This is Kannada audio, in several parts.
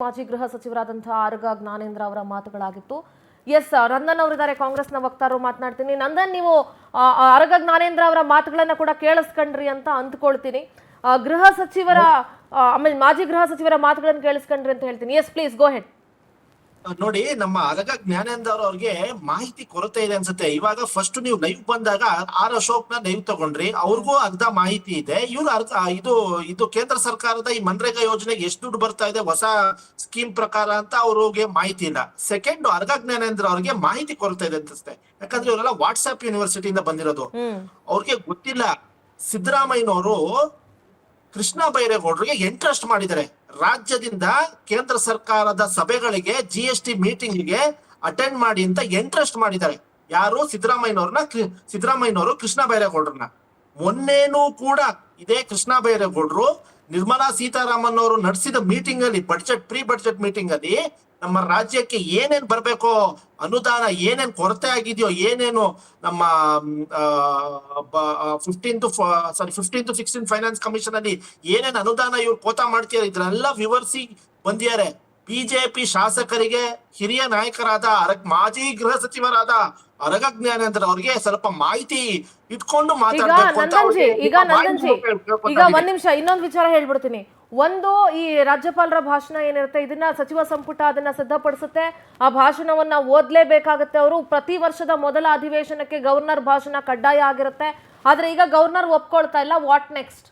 ಮಾಜಿ ಗೃಹ ಸಚಿವರಾದಂತಹ ಆರಗ ಜ್ಞಾನೇಂದ್ರ ಅವರ ಮಾತುಗಳಾಗಿತ್ತು. ಎಸ್, ನಂದನ್ ಅವರಿದ್ದಾರೆ, ಕಾಂಗ್ರೆಸ್ನ ವಕ್ತಾರರು. ಮಾತನಾಡ್ತೀನಿ. ನಂದನ್, ನೀವು ಆರಗ ಜ್ಞಾನೇಂದ್ರ ಅವರ ಮಾತುಗಳನ್ನ ಕೂಡ ಕೇಳಿಸ್ಕೊಂಡ್ರಿ ಅಂತ ಅಂದ್ಕೊಳ್ತೀನಿ. ಗೃಹ ಸಚಿವರ ಆಮೇಲೆ ಮಾಜಿ ಗೃಹ ಸಚಿವರ ಮಾತುಗಳನ್ನು ಕೇಳಿಸ್ಕೊಂಡ್ರಿ ಅಂತ ಹೇಳ್ತೀನಿ. Yes, please go ahead. ನೋಡಿ, ನಮ್ಮ ಆರಗ ಜ್ಞಾನೇಂದ್ರ ಅವ್ರಿಗೆ ಮಾಹಿತಿ ಕೊರತೆ ಇದೆ ಅನ್ಸುತ್ತೆ. ಇವಾಗ ಫಸ್ಟ್ ನೀವು ಲೈವ್ ಬಂದಾಗ ಆರ್ ಅಶೋಕ್ ನ ಲೈವ್ ತಗೊಂಡ್ರಿ, ಅವ್ರಿಗೂ ಅರ್ಧ ಮಾಹಿತಿ ಇದೆ. ಇವ್ರು ಅರ್ಧ ಇದು ಕೇಂದ್ರ ಸರ್ಕಾರದ ಈ ಮನ್ರೇಗಾ ಯೋಜನೆಗೆ ಎಷ್ಟು ದುಡ್ಡು ಬರ್ತಾ ಇದೆ ಹೊಸ ಸ್ಕೀಮ್ ಪ್ರಕಾರ ಅಂತ ಅವ್ರಿಗೆ ಮಾಹಿತಿ ಇಲ್ಲ. ಸೆಕೆಂಡ್, ಆರಗ ಜ್ಞಾನೇಂದ್ರ ಅವ್ರಿಗೆ ಮಾಹಿತಿ ಕೊರತೆ ಇದೆ ಅನ್ಸುತ್ತೆ. ಯಾಕಂದ್ರೆ ಇವರೆಲ್ಲ ವಾಟ್ಸ್ಆಪ್ ಯೂನಿವರ್ಸಿಟಿಯಿಂದ ಬಂದಿರೋದು. ಅವ್ರಿಗೆ ಗೊತ್ತಿಲ್ಲ ಸಿದ್ದರಾಮಯ್ಯನವರು ಕೃಷ್ಣ ಬೈರೇಗೌಡರಿಗೆ ಎಂಟ್ರಸ್ಟ್ ಮಾಡಿದ್ದಾರೆ. ರಾಜ್ಯದಿಂದ ಕೇಂದ್ರ ಸರ್ಕಾರದ ಸಭೆಗಳಿಗೆ, GST ಮೀಟಿಂಗ್ಗೆ ಅಟೆಂಡ್ ಮಾಡಿ ಅಂತ ಎಂಟ್ರಸ್ಟ್ ಮಾಡಿದ್ದಾರೆ. ಯಾರು? ಸಿದ್ದರಾಮಯ್ಯನವರು ಕೃಷ್ಣ ಬೈರೇಗೌಡರನ್ನ. ಮೊನ್ನೆನೂ ಕೂಡ ಇದೇ ಕೃಷ್ಣ ಬೈರೇಗೌಡರು ನಿರ್ಮಲಾ ಸೀತಾರಾಮನ್ ಅವರು ನಡೆಸಿದ ಮೀಟಿಂಗ್ ಅಲ್ಲಿ, ಪ್ರೀ ಬಡ್ಜೆಟ್ ಮೀಟಿಂಗ್ ಅಲ್ಲಿ ನಮ್ಮ ರಾಜ್ಯಕ್ಕೆ ಏನೇನ್ ಬರ್ಬೇಕೋ ಅನುದಾನ, ಏನೇನ್ ಕೊರತೆ ಆಗಿದೆಯೋ, ಏನೇನು ನಮ್ಮ 15 to 16 ಫೈನಾನ್ಸ್ ಕಮಿಷನ್ ಅಲ್ಲಿ ಏನೇನ್ ಅನುದಾನ ಇವ್ರು ಕೋತಾ ಮಾಡ್ತಿದ್ದಾರೆ, ಇದ್ರೆಲ್ಲ ವಿವರಿಸಿ ಬಂದಿದ್ದಾರೆ. ಬಿಜೆಪಿ ಶಾಸಕರಿಗೆ, ಹಿರಿಯ ನಾಯಕರಾದ ಮಾಜಿ ಗೃಹ ಸಚಿವರಾದ ಆರಗ ಜ್ಞಾನೇಂದ್ರ ಅವ್ರಿಗೆ ಸ್ವಲ್ಪ ಮಾಹಿತಿ ಇಟ್ಕೊಂಡು ಮಾತಾಡ್ಬೇಕು ಅಂತ. ಈಗ ಒಂದ್ ನಿಮಿಷ, ಇನ್ನೊಂದು ವಿಚಾರ ಹೇಳ್ಬಿಡ್ತೀನಿ. ಒಂದು, ಈ ರಾಜ್ಯಪಾಲರ ಭಾಷಣ ಏನಿರುತ್ತೆ, ಇದನ್ನ ಸಚಿವ ಸಂಪುಟ ಅದನ್ನ ಸಿದ್ಧಪಡಿಸುತ್ತೆ. ಆ ಭಾಷಣವನ್ನ ಓದ್ಲೇಬೇಕಾಗತ್ತೆ ಅವರು. ಪ್ರತಿ ವರ್ಷದ ಮೊದಲ ಅಧಿವೇಶನಕ್ಕೆ ಗವರ್ನರ್ ಭಾಷಣ ಕಡ್ಡಾಯ ಆಗಿರುತ್ತೆ. ಆದ್ರೆ ಈಗ ಗವರ್ನರ್ ಒಪ್ಕೊಳ್ತಾ ಇಲ್ಲ. What next?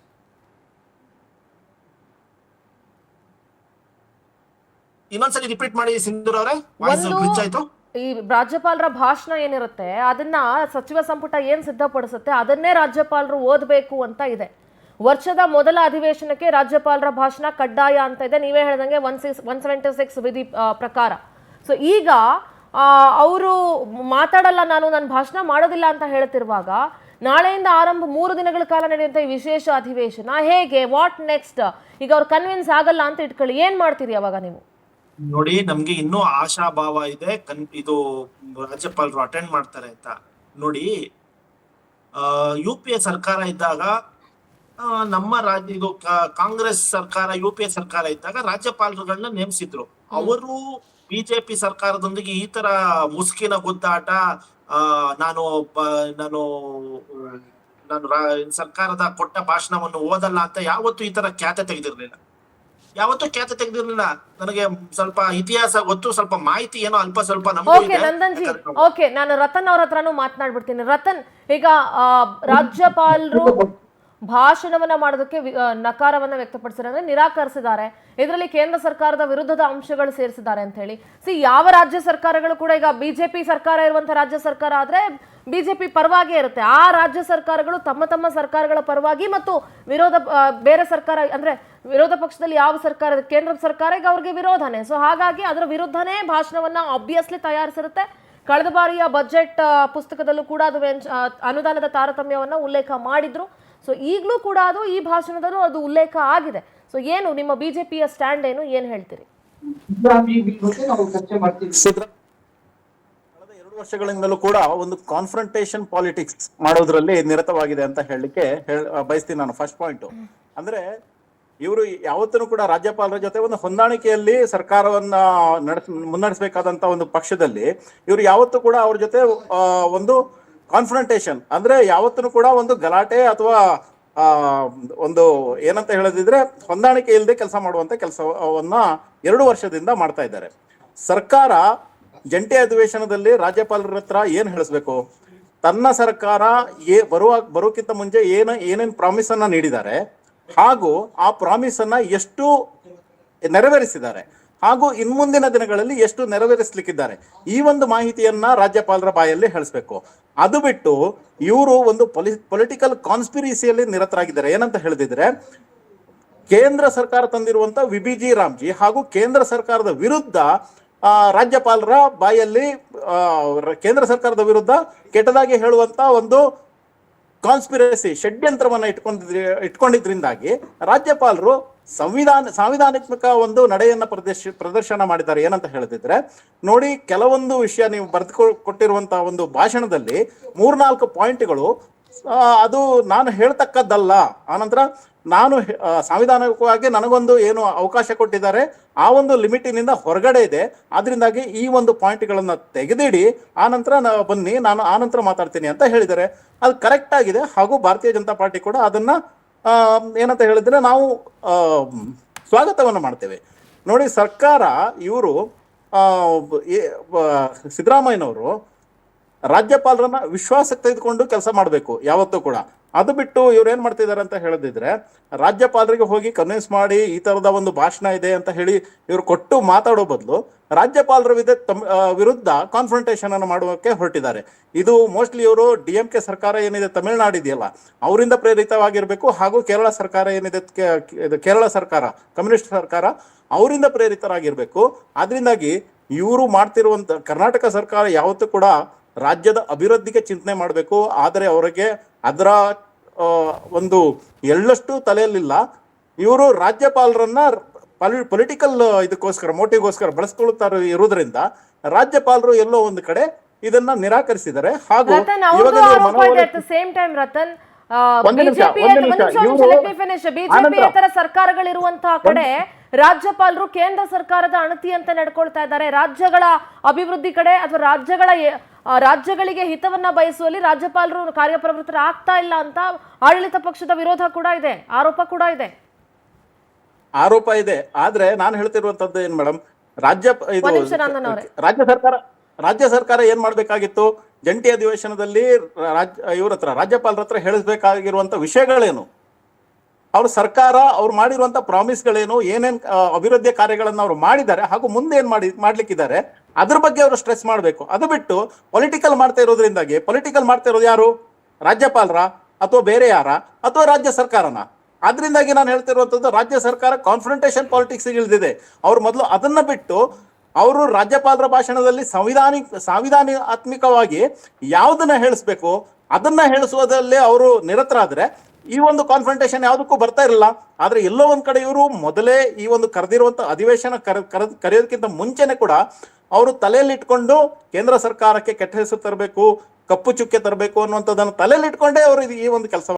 ಇನ್ನೊಂದ್ಸರಿ ರಿಪೀಟ್ ಮಾಡಿ ಸಿಂಧೂರ್ ಅವರೇ, ವಾಯ್ಸ್ ಗ್ಲಿಚ್ ಆಯ್ತು. ಈ ರಾಜ್ಯಪಾಲರ ಭಾಷಣ ಏನಿರುತ್ತೆ ಅದನ್ನ ಸಚಿವ ಸಂಪುಟ ಏನ್ ಸಿದ್ಧಪಡಿಸುತ್ತೆ ಅದನ್ನೇ ರಾಜ್ಯಪಾಲರು ಓದಬೇಕು ಅಂತ ಇದೆ. ವರ್ಷದ ಮೊದಲ ಅಧಿವೇಶನಕ್ಕೆ ರಾಜ್ಯಪಾಲರ ಭಾಷಣ ಕಡ್ಡಾಯ ಅಂತ ಇದೆ. ನೀವೇ ಹೇಳ್ದಂಗೆ 176 ವಿಧಿ ಪ್ರಕಾರ. ಸೊ ಈಗ ಅವರು ಮಾತಾಡಲ್ಲ, ನನ್ನ ಭಾಷಣ ಮಾಡೋದಿಲ್ಲ ಅಂತ ಹೇಳ್ತಿರುವಾಗ, ನಾಳೆಯಿಂದ ಆರಂಭ 3 ದಿನಗಳ ಕಾಲ ನಡೆಯುವಂತ ಈ ವಿಶೇಷ ಅಧಿವೇಶನ ಹೇಗೆ? What next? ಈಗ ಅವ್ರು ಕನ್ವಿನ್ಸ್ ಆಗಲ್ಲ ಅಂತ ಇಟ್ಕೊಳ್ಳಿ, ಏನ್ ಮಾಡ್ತೀರಿ ಅವಾಗ ನೀವು? ನೋಡಿ, ನಮ್ಗೆ ಇನ್ನೂ ಆಶಾಭಾವ ಇದೆ, ಇದು ರಾಜ್ಯಪಾಲರು ಅಟೆಂಡ್ ಮಾಡ್ತಾರೆ ಅಂತ. ನೋಡಿ, UPA ಸರ್ಕಾರ ಇದ್ದಾಗ, ನಮ್ಮ ರಾಜ್ಯ ಇದು ಕಾಂಗ್ರೆಸ್ ಸರ್ಕಾರ, UPA ಸರ್ಕಾರ ಇದ್ದಾಗ ರಾಜ್ಯಪಾಲರುಗಳನ್ನ ನೇಮಿಸಿದ್ರು. ಅವರು ಬಿಜೆಪಿ ಸರ್ಕಾರದೊಂದಿಗೆ ಈ ತರ ಮುಸುಕಿನ ಗುದ್ದಾಟ, ನಾನು ಸರ್ಕಾರದ ಕೊಟ್ಟ ಭಾಷಣವನ್ನು ಓದಲ್ಲ ಅಂತ ಯಾವತ್ತೂ ಈ ತರ ಖ್ಯಾತೆ ತೆಗೆದಿರ್ಲಿಲ್ಲ. ನನಗೆ ಸ್ವಲ್ಪ ಇತಿಹಾಸ ಗೊತ್ತು, ಸ್ವಲ್ಪ ಮಾಹಿತಿ ಏನೋ ಅಲ್ಪ ಸ್ವಲ್ಪ ಓಕೆ, ನಾನು ರತನ್ ಅವ್ರ ಹತ್ರನೂ ಮಾತನಾಡ್ಬಿಡ್ತೀನಿ. ರತನ್, ಈಗ ರಾಜ್ಯಪಾಲರು ಭಾಷಣವನ್ನ ಮಾಡೋದಕ್ಕೆ ನಕಾರವನ್ನ ವ್ಯಕ್ತಪಡಿಸಿದ್ದಾರೆ, ಅಂದ್ರೆ ನಿರಾಕರಿಸಿದ್ದಾರೆ. ಇದರಲ್ಲಿ ಕೇಂದ್ರ ಸರ್ಕಾರದ ವಿರುದ್ಧದ ಅಂಶಗಳು ಸೇರಿಸಿದ್ದಾರೆ ಅಂತ ಹೇಳಿ. ಯಾವ ರಾಜ್ಯ ಸರ್ಕಾರಗಳು ಕೂಡ, ಈಗ ಬಿಜೆಪಿ ಸರ್ಕಾರ ಇರುವಂತಹ ರಾಜ್ಯ ಸರ್ಕಾರ ಆದ್ರೆ ಬಿಜೆಪಿ ಪರವಾಗಿ ಇರುತ್ತೆ. ಆ ರಾಜ್ಯ ಸರ್ಕಾರಗಳು ತಮ್ಮ ಸರ್ಕಾರಗಳ ಪರವಾಗಿ ಮತ್ತು ಬೇರೆ ಸರ್ಕಾರ ಅಂದ್ರೆ ವಿರೋಧ ಪಕ್ಷದಲ್ಲಿ ಯಾವ ಸರ್ಕಾರ, ಕೇಂದ್ರದ ಸರ್ಕಾರ ಈಗ ಅವ್ರಿಗೆ ವಿರೋಧನೇ. ಸೊ ಹಾಗಾಗಿ ಅದರ ವಿರುದ್ಧನೇ ಭಾಷಣವನ್ನ ಆಬ್ವಿಯಸ್ಲಿ ತಯಾರಿಸಿರುತ್ತೆ. ಕಳೆದ ಬಾರಿಯ ಬಜೆಟ್ ಪುಸ್ತಕದಲ್ಲೂ ಕೂಡ ಅದು ಅನುದಾನದ ತಾರತಮ್ಯವನ್ನ ಉಲ್ಲೇಖ ಮಾಡಿದ್ರು. ಸೊ ಈಗಲೂ ಕೂಡ ಅದು ಈ ಭಾಷಣದಲ್ಲೂ ಅದು ಉಲ್ಲೇಖ ಆಗಿದೆ. ಸೊ ಏನು ನಿಮ್ಮ ಬಿಜೆಪಿಯ ಸ್ಟ್ಯಾಂಡ್ ಏನು, ಏನ್ ಹೇಳ್ತೀರಿ? ಕಳೆದ 2 ವರ್ಷಗಳಿಂದಲೂ ಕೂಡ ಒಂದು ಕಾನ್ಫ್ರಂಟೇಷನ್ ಪಾಲಿಟಿಕ್ಸ್ ಮಾಡೋದ್ರಲ್ಲಿ ನಿರತವಾಗಿದೆ ಅಂತ ಹೇಳಲಿಕ್ಕೆ ಬಯಸ್ತೀನಿ ನಾನು. ಫಸ್ಟ್ ಪಾಯಿಂಟ್ ಅಂದ್ರೆ, ಇವರು ಯಾವತ್ತೂ ಕೂಡ ರಾಜ್ಯಪಾಲರ ಜೊತೆ ಒಂದು ಹೊಂದಾಣಿಕೆಯಲ್ಲಿ ಸರ್ಕಾರವನ್ನ ಮುನ್ನಡೆಸಬೇಕಾದಂತ ಒಂದು ಪಕ್ಷದಲ್ಲಿ ಇವರು ಯಾವತ್ತೂ ಕೂಡ ಅವ್ರ ಜೊತೆ ಒಂದು ಕಾನ್ಫ್ರಂಟೇಷನ್ ಅಂದ್ರೆ ಯಾವತ್ತೂ ಕೂಡ ಒಂದು ಗಲಾಟೆ ಅಥವಾ ಒಂದು ಏನಂತ ಹೇಳದಿದ್ರೆ ಹೊಂದಾಣಿಕೆ ಇಲ್ಲದೆ ಕೆಲಸ ಮಾಡುವಂತ ಕೆಲಸವನ್ನ 2 ವರ್ಷದಿಂದ ಮಾಡ್ತಾ ಇದ್ದಾರೆ. ಸರ್ಕಾರ ಜಂಟಿ ಅಧಿವೇಶನದಲ್ಲಿ ರಾಜ್ಯಪಾಲರ ಹತ್ರ ಏನ್ ಹೇಳಿಸ್ಬೇಕು, ತನ್ನ ಸರ್ಕಾರ ಬರೋಕ್ಕಿಂತ ಮುಂಚೆ ಏನೇನ್ ಪ್ರಾಮಿಸ್ ಅನ್ನ ನೀಡಿದ್ದಾರೆ, ಹಾಗೂ ಆ ಪ್ರಾಮಿಸ್ ಅನ್ನ ಎಷ್ಟು ನೆರವೇರಿಸಿದ್ದಾರೆ, ಹಾಗೂ ಇನ್ಮುಂದಿನ ದಿನಗಳಲ್ಲಿ ಎಷ್ಟು ನೆರವೇರಿಸಲಿಕ್ಕಿದ್ದಾರೆ, ಈ ಒಂದು ಮಾಹಿತಿಯನ್ನ ರಾಜ್ಯಪಾಲರ ಬಾಯಲ್ಲಿ ಹೇಳಿಸ್ಬೇಕು. ಅದು ಬಿಟ್ಟು ಇವರು ಒಂದು ಪೊಲಿಟಿಕಲ್ ಕಾನ್ಸ್ಪಿರಿಸಿಯಲ್ಲಿ ನಿರತರಾಗಿದ್ದಾರೆ. ಏನಂತ ಹೇಳಿದ್ರೆ, ಕೇಂದ್ರ ಸರ್ಕಾರ ತಂದಿರುವಂತ VBG ರಾಮ್ಜಿ ಹಾಗೂ ಕೇಂದ್ರ ಸರ್ಕಾರದ ವಿರುದ್ಧ ರಾಜ್ಯಪಾಲರ ಬಾಯಲ್ಲಿ ಕೇಂದ್ರ ಸರ್ಕಾರದ ವಿರುದ್ಧ ಕೆಟ್ಟದಾಗಿ ಹೇಳುವಂತ ಒಂದು ಕಾನ್ಸ್ಪಿರಸಿ ಷಡ್ಯಂತ್ರವನ್ನ ಇಟ್ಕೊಂಡಿದ್ರಿಂದಾಗಿ ರಾಜ್ಯಪಾಲರು ಸಾಂವಿಧಾನಿಕ ಒಂದು ನಡೆಯನ್ನ ಪ್ರದರ್ಶನ ಮಾಡಿದ್ದಾರೆ. ಏನಂತ ಹೇಳಿದ್ರೆ, ನೋಡಿ, ಕೆಲವೊಂದು ವಿಷಯ ನೀವು ಕೊಟ್ಟಿರುವಂತಹ ಒಂದು ಭಾಷಣದಲ್ಲಿ 3-4 ಪಾಯಿಂಟ್ಗಳು ಅದು ನಾನು ಹೇಳ್ತಕ್ಕದ್ದಲ್ಲ. ಆನಂತರ ನಾನು ಸಾಂವಿಧಾನಿಕವಾಗಿ ನನಗೊಂದು ಏನು ಅವಕಾಶ ಕೊಟ್ಟಿದ್ದಾರೆ ಆ ಒಂದು ಲಿಮಿಟಿನಿಂದ ಹೊರಗಡೆ ಇದೆ. ಆದ್ರಿಂದಾಗಿ ಈ ಒಂದು ಪಾಯಿಂಟ್ಗಳನ್ನ ತೆಗೆದಿಡಿ, ಆನಂತರ ಬನ್ನಿ, ನಾನು ಆನಂತರ ಮಾತಾಡ್ತೀನಿ ಅಂತ ಹೇಳಿದ್ದಾರೆ. ಅದು ಕರೆಕ್ಟ್ ಆಗಿದೆ. ಹಾಗೂ ಭಾರತೀಯ ಜನತಾ ಪಾರ್ಟಿ ಕೂಡ ಅದನ್ನ ಏನಂತ ಹೇಳಿದ್ರೆ ನಾವು ಸ್ವಾಗತವನ್ನು ಮಾಡ್ತೇವೆ. ನೋಡಿ, ಸರ್ಕಾರ ಇವರು ಸಿದ್ದರಾಮಯ್ಯನವರು ರಾಜ್ಯಪಾಲರನ್ನ ವಿಶ್ವಾಸಕ್ಕೆ ತೆಗೆದುಕೊಂಡು ಕೆಲಸ ಮಾಡಬೇಕು ಯಾವತ್ತೂ ಕೂಡ. ಅದು ಬಿಟ್ಟು ಇವ್ರು ಏನ್ ಮಾಡ್ತಿದ್ದಾರೆ ಅಂತ ಹೇಳಿದ್ರೆ, ರಾಜ್ಯಪಾಲರಿಗೆ ಹೋಗಿ ಕನ್ವಿನ್ಸ್ ಮಾಡಿ ಈ ತರದ ಒಂದು ಭಾಷಣ ಇದೆ ಅಂತ ಹೇಳಿ ಇವ್ರು ಕೊಟ್ಟು ಮಾತಾಡೋ ಬದಲು ರಾಜ್ಯಪಾಲರ ವಿರುದ್ಧ ಕಾನ್ಫ್ರಂಟೇಷನ್ ಅನ್ನು ಮಾಡುವಕ್ಕೆ ಹೊರಟಿದ್ದಾರೆ. ಇದು ಮೋಸ್ಟ್ಲಿ ಇವರು DMK ಸರ್ಕಾರ ಏನಿದೆ, ತಮಿಳುನಾಡು ಇದೆಯಲ್ಲ, ಅವರಿಂದ ಪ್ರೇರಿತವಾಗಿರ್ಬೇಕು. ಹಾಗೂ ಕೇರಳ ಸರ್ಕಾರ ಏನಿದೆ, ಕೇರಳ ಸರ್ಕಾರ ಕಮ್ಯುನಿಸ್ಟ್ ಸರ್ಕಾರ, ಅವರಿಂದ ಪ್ರೇರಿತರಾಗಿರ್ಬೇಕು. ಆದ್ರಿಂದಾಗಿ ಇವರು ಮಾಡ್ತಿರುವಂತ ಕರ್ನಾಟಕ ಸರ್ಕಾರ ಯಾವತ್ತೂ ಕೂಡ ರಾಜ್ಯದ ಅಭಿವೃದ್ಧಿಗೆ ಚಿಂತನೆ ಮಾಡಬೇಕು. ಆದರೆ ಅವರಿಗೆ ಅದರ ಒಂದು ಎಳ್ಳಷ್ಟು ತಲೆಯಲ್ಲಿಲ್ಲ. ಇವರು ರಾಜ್ಯಪಾಲರನ್ನ ಪೊಲಿಟಿಕಲ್ ಇದಕ್ಕೋಸ್ಕರ, ಮೋಟಿವ್ಗೋಸ್ಕರ ಬಳಸ್ಕೊಳ್ತಾರೆ ಇರುವುದರಿಂದ ರಾಜ್ಯಪಾಲರು ಎಲ್ಲೋ ಒಂದು ಕಡೆ ಇದನ್ನ ನಿರಾಕರಿಸಿದ್ದಾರೆ. ಹಾಗೂ ಬಿಜೆಪಿಯೇತರ ಸರ್ಕಾರಗಳಿರುವಂತಹ ಕಡೆ ರಾಜ್ಯಪಾಲರು ಕೇಂದ್ರ ಸರ್ಕಾರದ ಅಣತಿ ಅಂತ ನಡ್ಕೊಳ್ತಾ ಇದ್ದಾರೆ. ರಾಜ್ಯಗಳ ಅಭಿವೃದ್ಧಿ ಕಡೆ ಅಥವಾ ರಾಜ್ಯಗಳಿಗೆ ಹಿತವನ್ನ ಬಯಸುವಲ್ಲಿ ರಾಜ್ಯಪಾಲರು ಕಾರ್ಯಪ್ರವೃತ್ತರ ಆಗ್ತಾ ಇಲ್ಲ ಅಂತ ಆಡಳಿತ ಪಕ್ಷದ ವಿರೋಧ ಕೂಡ ಇದೆ, ಆರೋಪ ಕೂಡ ಇದೆ. ಆದ್ರೆ ನಾನು ಹೇಳ್ತಿರುವಂತದ್ದು ಏನ್ ಮೇಡಮ್, ರಾಜ್ಯ ಸರ್ಕಾರ ಏನ್ ಮಾಡ್ಬೇಕಾಗಿತ್ತು, ಜಂಟಿ ಅಧಿವೇಶನದಲ್ಲಿ ಇವ್ರ ಹತ್ರ ರಾಜ್ಯಪಾಲರ ಹತ್ರ ಹೇಳಿಸ್ಬೇಕಾಗಿರುವಂತ ವಿಷಯಗಳೇನು, ಅವ್ರ ಸರ್ಕಾರ ಅವ್ರು ಮಾಡಿರುವಂತ ಪ್ರಾಮಿಸ್ಗಳೇನು, ಏನೇನ್ ಅಭಿವೃದ್ಧಿ ಕಾರ್ಯಗಳನ್ನ ಅವ್ರು ಮಾಡಿದ್ದಾರೆ, ಹಾಗೂ ಮುಂದೆ ಏನ್ ಮಾಡ್ಲಿಕ್ಕಿದ್ದಾರೆ, ಅದ್ರ ಬಗ್ಗೆ ಅವರು ಸ್ಟ್ರೆಸ್ ಮಾಡಬೇಕು. ಅದು ಬಿಟ್ಟು ಪೊಲಿಟಿಕಲ್ ಮಾಡ್ತಾ ಇರೋದ್ರಿಂದಾಗಿ, ಪೊಲಿಟಿಕಲ್ ಮಾಡ್ತಾ ಇರೋದು ಯಾರು, ರಾಜ್ಯಪಾಲರ ಅಥವಾ ಬೇರೆ ಯಾರ ಅಥವಾ ರಾಜ್ಯ ಸರ್ಕಾರನ? ಆದ್ರಿಂದಾಗಿ ನಾನು ಹೇಳ್ತಿರುವಂತದ್ದು, ರಾಜ್ಯ ಸರ್ಕಾರ ಕಾನ್ಫ್ರಂಟೇಷನ್ ಪಾಲಿಟಿಕ್ಸ್ ಇಳಿದಿದೆ. ಅವ್ರು ಮೊದಲು ಅದನ್ನ ಬಿಟ್ಟು ಅವರು ರಾಜ್ಯಪಾಲರ ಭಾಷಣದಲ್ಲಿ ಸಂವಿಧಾನಾತ್ಮಕವಾಗಿ ಯಾವುದನ್ನ ಹೇಳಿಸ್ಬೇಕು ಅದನ್ನ ಹೇಳಿಸುವುದಲ್ಲೇ ಅವರು ನಿರತರಾದ್ರೆ ಈ ಒಂದು ಕಾನ್ಫ್ರಂಟೇಷನ್ ಯಾವುದಕ್ಕೂ ಬರ್ತಾ ಇರಲಿಲ್ಲ. ಆದ್ರೆ ಎಲ್ಲೋ ಒಂದ್ ಕಡೆ ಇವರು ಮೊದಲೇ ಈ ಒಂದು ಕರೆದಿರುವಂತ ಅಧಿವೇಶನ ಕರೆಯೋದಕ್ಕಿಂತ ಮುಂಚೆನೆ ಕೂಡ ಅವರು ತಲೆಯಲ್ಲಿ ಇಟ್ಕೊಂಡು ಕೇಂದ್ರ ಸರ್ಕಾರಕ್ಕೆ ಕೆಟ್ಟ ಹೆಸರು ತರಬೇಕು, ಕಪ್ಪು ಚುಕ್ಕೆ ತರಬೇಕು ಅನ್ನುವಂಥದ್ದನ್ನು ತಲೆಯಲ್ಲಿ ಇಟ್ಕೊಂಡೇ ಅವರು ಈ ಒಂದು ಕೆಲಸ